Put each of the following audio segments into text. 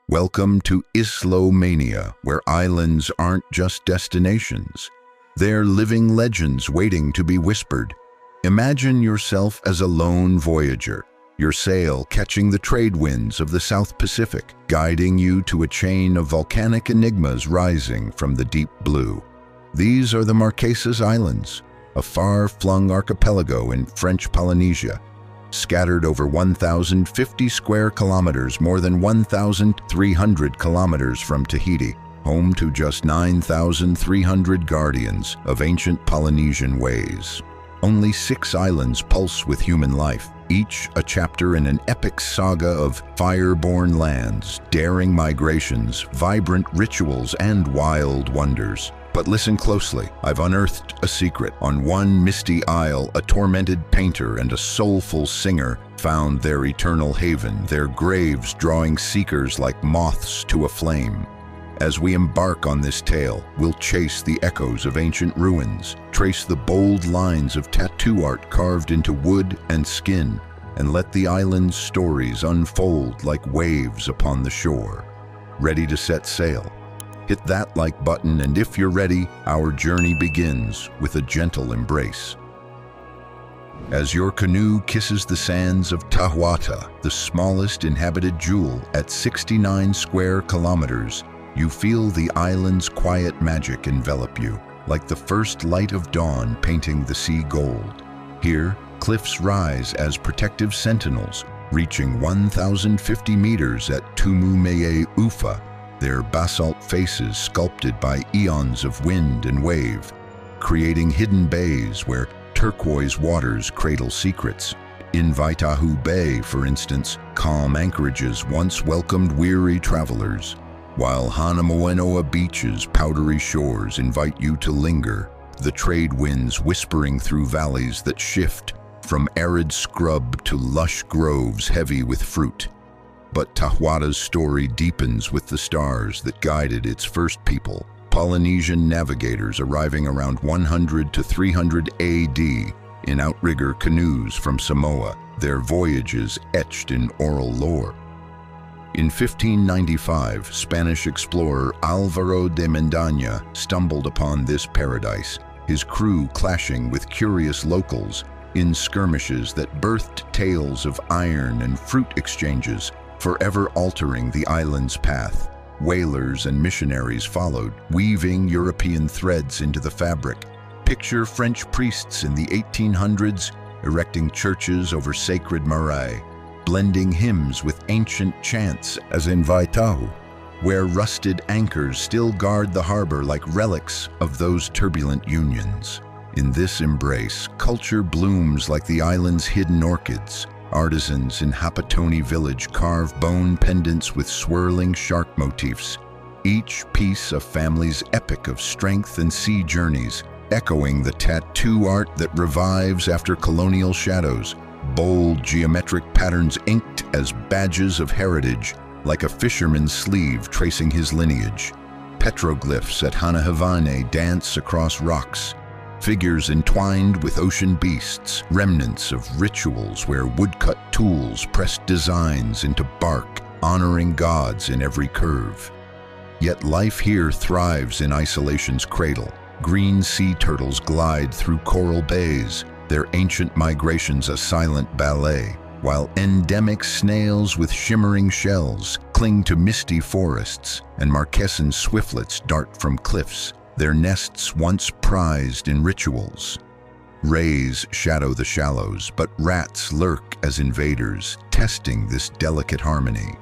Welcome to Islomania, where islands aren't just destinations. They're living legends waiting to be whispered. Imagine yourself as a lone voyager, your sail catching the trade winds of the South Pacific, guiding you to a chain of volcanic enigmas rising from the deep blue. These are the Marquesas Islands, a far-flung archipelago in French Polynesia, scattered over 1,050 square kilometers, more than 1,300 kilometers from Tahiti, home to just 9,300 guardians of ancient Polynesian ways. Only 6 islands pulse with human life, each a chapter in an epic saga of fire-born lands, daring migrations, vibrant rituals, and wild wonders. But listen closely, I've unearthed a secret. On one misty isle, a tormented painter and a soulful singer found their eternal haven, their graves drawing seekers like moths to a flame. As we embark on this tale, we'll chase the echoes of ancient ruins, trace the bold lines of tattoo art carved into wood and skin, and let the island's stories unfold like waves upon the shore. Ready to set sail? Hit that like button, and if you're ready, our journey begins with a gentle embrace. As your canoe kisses the sands of Tahuata, the smallest inhabited jewel at 69 square kilometers, you feel the island's quiet magic envelop you, like the first light of dawn painting the sea gold. Here, cliffs rise as protective sentinels, reaching 1,050 meters at Tumu Ufa, their basalt faces sculpted by eons of wind and wave, creating hidden bays where turquoise waters cradle secrets. In Vaitahu Bay, for instance, calm anchorages once welcomed weary travelers, while Hanamoenoa Beach's powdery shores invite you to linger, the trade winds whispering through valleys that shift from arid scrub to lush groves heavy with fruit. But Tahuata's story deepens with the stars that guided its first people, Polynesian navigators arriving around 100 to 300 AD in outrigger canoes from Samoa, their voyages etched in oral lore. In 1595, Spanish explorer Álvaro de Mendaña stumbled upon this paradise, his crew clashing with curious locals in skirmishes that birthed tales of iron and fruit exchanges, forever altering the island's path. Whalers and missionaries followed, weaving European threads into the fabric. Picture French priests in the 1800s erecting churches over sacred marae, blending hymns with ancient chants as in Vaitahu, where rusted anchors still guard the harbor like relics of those turbulent unions. In this embrace, culture blooms like the island's hidden orchids. Artisans in Hapatoni village carve bone pendants with swirling shark motifs, each piece a family's epic of strength and sea journeys, echoing the tattoo art that revives after colonial shadows, bold geometric patterns inked as badges of heritage, like a fisherman's sleeve tracing his lineage. Petroglyphs at Hanahavane dance across rocks, figures entwined with ocean beasts, remnants of rituals where woodcut tools pressed designs into bark, honoring gods in every curve. Yet life here thrives in isolation's cradle. Green sea turtles glide through coral bays, their ancient migrations a silent ballet, while endemic snails with shimmering shells cling to misty forests, and Marquesan swiftlets dart from cliffs, their nests once prized in rituals. Rays shadow the shallows, but rats lurk as invaders, testing this delicate harmony.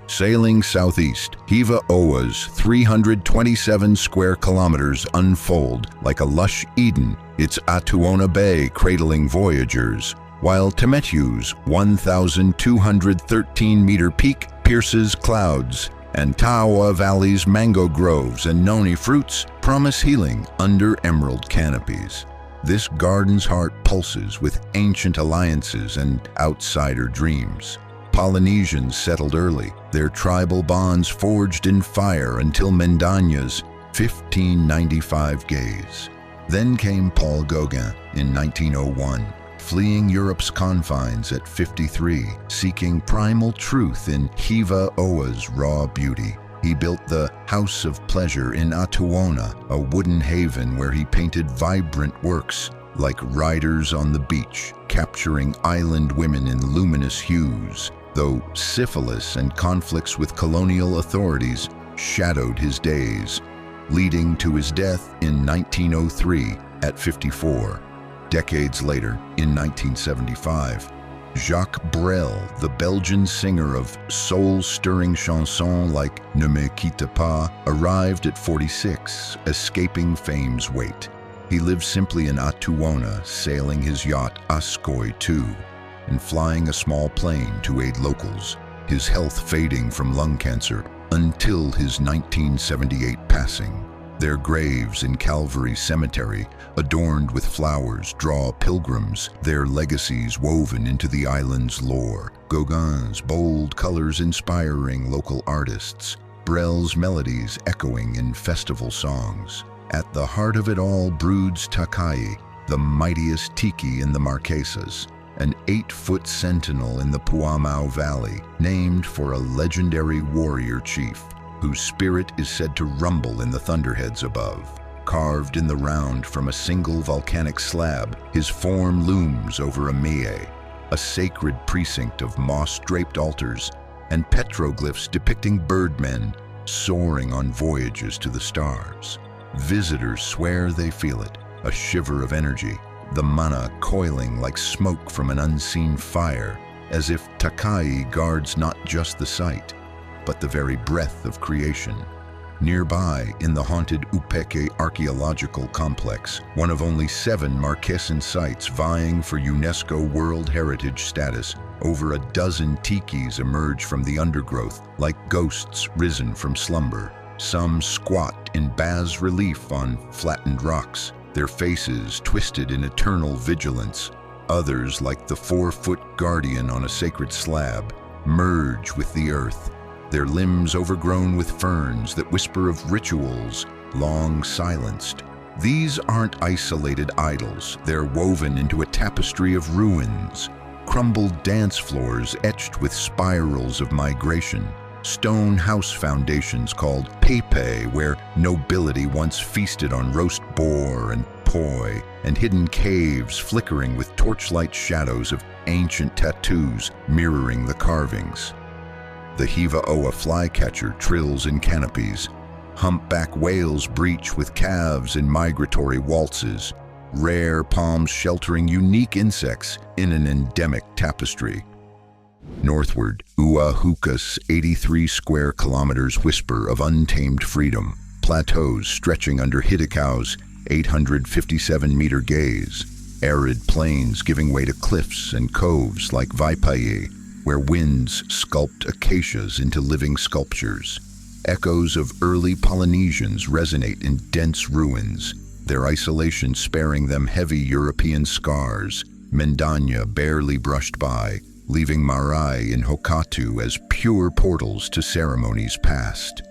Sailing southeast, Hiva Oa's 327 square kilometers unfold like a lush Eden, its Atuona Bay cradling voyagers, while Temetu's 1,213-meter peak pierces clouds, and Taua Valley's mango groves and noni fruits promise healing under emerald canopies. This garden's heart pulses with ancient alliances and outsider dreams. Polynesians settled early, their tribal bonds forged in fire until Mendaña's 1595 gaze. Then came Paul Gauguin in 1901, fleeing Europe's confines at 53, seeking primal truth in Hiva Oa's raw beauty. He built the House of Pleasure in Tahuata, a wooden haven where he painted vibrant works like riders on the beach, capturing island women in luminous hues, though syphilis and conflicts with colonial authorities shadowed his days, leading to his death in 1903 at 54. Decades later, in 1975, Jacques Brel, the Belgian singer of soul-stirring chansons like Ne me quitte pas, arrived at 46, escaping fame's weight. He lived simply in Tahuata, sailing his yacht Ascoi II, and flying a small plane to aid locals, his health fading from lung cancer until his 1978 passing. Their graves in Calvary Cemetery, adorned with flowers, draw pilgrims, their legacies woven into the island's lore. Gauguin's bold colors inspiring local artists, Brel's melodies echoing in festival songs. At the heart of it all broods Takai, the mightiest tiki in the Marquesas, an 8-foot sentinel in the Puamau Valley, named for a legendary warrior chief, whose spirit is said to rumble in the thunderheads above. Carved in the round from a single volcanic slab, his form looms over a mie, a sacred precinct of moss-draped altars and petroglyphs depicting birdmen soaring on voyages to the stars. Visitors swear they feel it, a shiver of energy, the mana coiling like smoke from an unseen fire, as if Takai guards not just the site, but the very breath of creation. Nearby, in the haunted Upeke archaeological complex, one of only 7 Marquesan sites vying for UNESCO World Heritage status, over a dozen tikis emerge from the undergrowth like ghosts risen from slumber. Some squat in bas relief on flattened rocks, their faces twisted in eternal vigilance. Others, like the 4-foot guardian on a sacred slab, merge with the earth, their limbs overgrown with ferns that whisper of rituals long silenced. These aren't isolated idols, they're woven into a tapestry of ruins, crumbled dance floors etched with spirals of migration, stone house foundations called pepe, where nobility once feasted on roast boar and poi, and hidden caves flickering with torchlight shadows of ancient tattoos mirroring the carvings. The Hiva Oa flycatcher trills in canopies. Humpback whales breach with calves in migratory waltzes. Rare palms sheltering unique insects in an endemic tapestry. Northward, Huka's 83 square kilometers whisper of untamed freedom. Plateaus stretching under Hitikau's 857-meter gaze. Arid plains giving way to cliffs and coves like Vaipaye, where winds sculpt acacias into living sculptures. Echoes of early Polynesians resonate in dense ruins, their isolation sparing them heavy European scars, Mendanya barely brushed by, leaving Marae in Hokatu as pure portals to ceremonies past.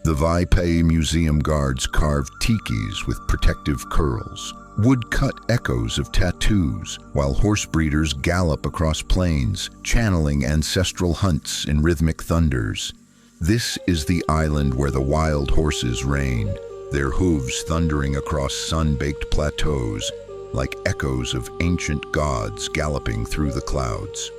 The Vaipae Museum guards carve tikis with protective curls, woodcut echoes of tattoos, while horse breeders gallop across plains, channeling ancestral hunts in rhythmic thunders. This is the island where the wild horses reign, their hooves thundering across sun-baked plateaus, like echoes of ancient gods galloping through the clouds.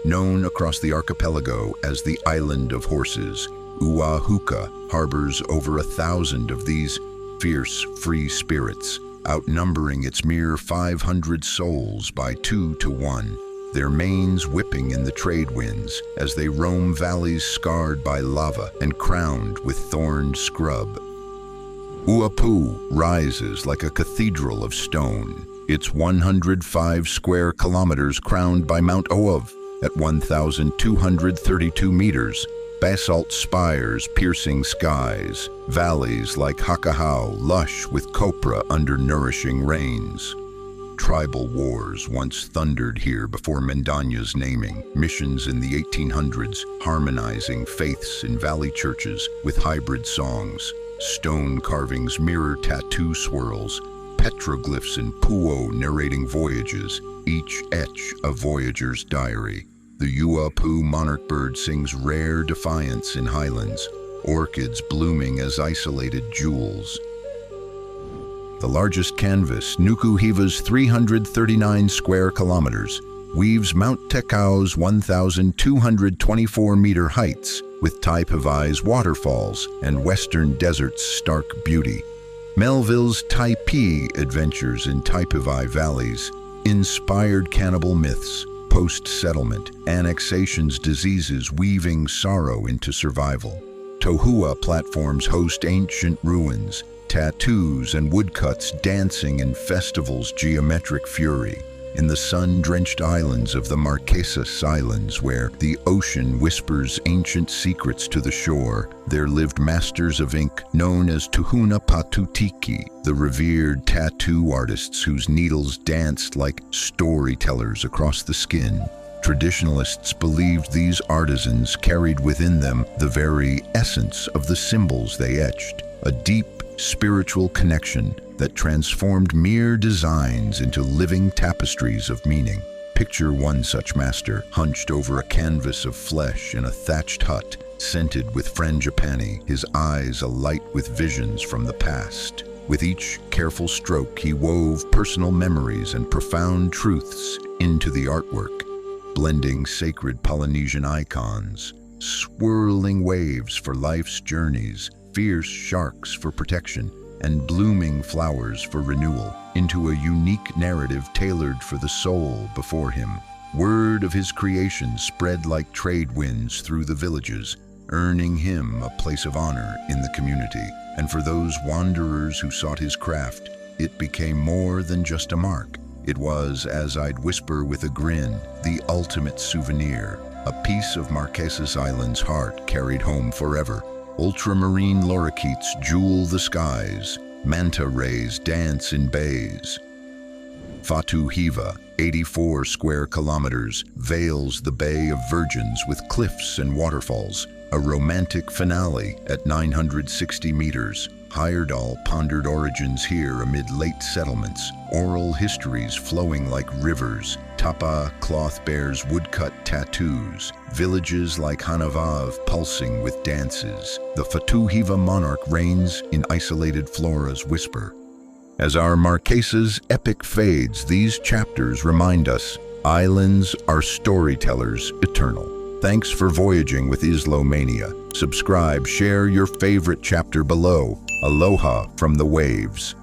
Known across the archipelago as the Island of Horses, Huka harbors over 1,000 of these fierce, free spirits, outnumbering its mere 500 souls by 2 to 1, their manes whipping in the trade winds as they roam valleys scarred by lava and crowned with thorned scrub. Pou rises like a cathedral of stone, its 105 square kilometers crowned by Mount Oav at 1,232 meters, basalt spires piercing skies, valleys like Hakahau lush with copra under nourishing rains. Tribal wars once thundered here before Mendanya's naming, missions in the 1800s harmonizing faiths in valley churches with hybrid songs. Stone carvings mirror tattoo swirls, petroglyphs in Pou narrating voyages, each etch a voyager's diary. The Pou monarch bird sings rare defiance in highlands, orchids blooming as isolated jewels. The largest canvas, Nuku Hiva's 339 square kilometers, weaves Mount Tekau's 1,224-meter heights with Taipavai's waterfalls and western desert's stark beauty. Melville's Taipi adventures in Taipavai valleys, inspired cannibal myths, post-settlement, annexation's diseases weaving sorrow into survival. Tahuata platforms host ancient ruins, tattoos and woodcuts dancing in festival's geometric fury. In the sun-drenched islands of the Marquesas Islands, where the ocean whispers ancient secrets to the shore, there lived masters of ink known as Tuhuna Patutiki, the revered tattoo artists whose needles danced like storytellers across the skin. Traditionalists believed these artisans carried within them the very essence of the symbols they etched, a deep spiritual connection that transformed mere designs into living tapestries of meaning. Picture one such master, hunched over a canvas of flesh in a thatched hut, scented with frangipani, his eyes alight with visions from the past. With each careful stroke, he wove personal memories and profound truths into the artwork, blending sacred Polynesian icons, swirling waves for life's journeys, fierce sharks for protection, and blooming flowers for renewal, into a unique narrative tailored for the soul before him. Word of his creation spread like trade winds through the villages, earning him a place of honor in the community. And for those wanderers who sought his craft, it became more than just a mark. It was, as I'd whisper with a grin, the ultimate souvenir, a piece of Marquesas Islands' heart carried home forever. Ultramarine lorikeets jewel the skies, manta rays dance in bays. Fatu Hiva, 84 square kilometers, veils the Bay of Virgins with cliffs and waterfalls, a romantic finale at 960 meters. Heyerdahl pondered origins here amid late settlements, oral histories flowing like rivers. Tapa cloth bears woodcut tattoos, villages like Hanavav pulsing with dances. The Fatu Hiva monarch reigns in isolated flora's whisper. As our Marquesas epic fades, these chapters remind us, islands are storytellers eternal. Thanks for voyaging with Islomania. Subscribe, share your favorite chapter below. Aloha from the waves.